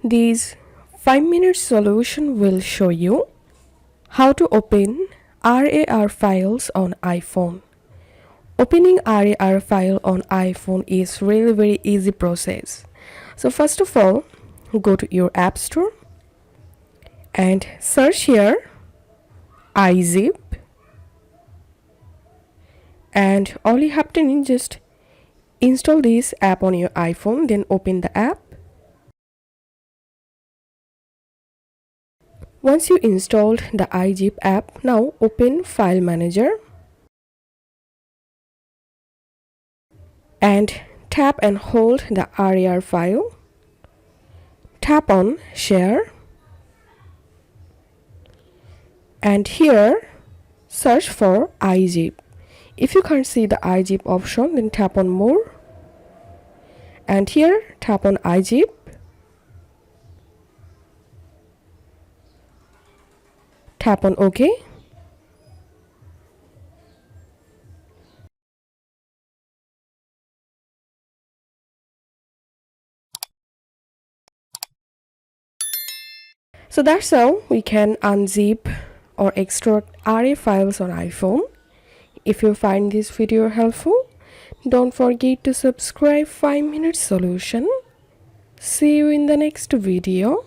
This 5-minute solution will show you how to open RAR files on iPhone. Opening RAR file on iPhone is really very easy process. So first of all, go to your App Store and search here iZip, and all you have to do is just install this app on your iPhone, then open the app. Once you installed the iZip app, now open File Manager and tap and hold the RAR file. Tap on Share and here search for iZip. If you can't see the iZip option, then tap on More and here tap on iZip. Tap on OK. So that's how we can unzip or extract RAR files on iPhone. If you find this video helpful, don't forget to subscribe 5-minute solution. See you in the next video.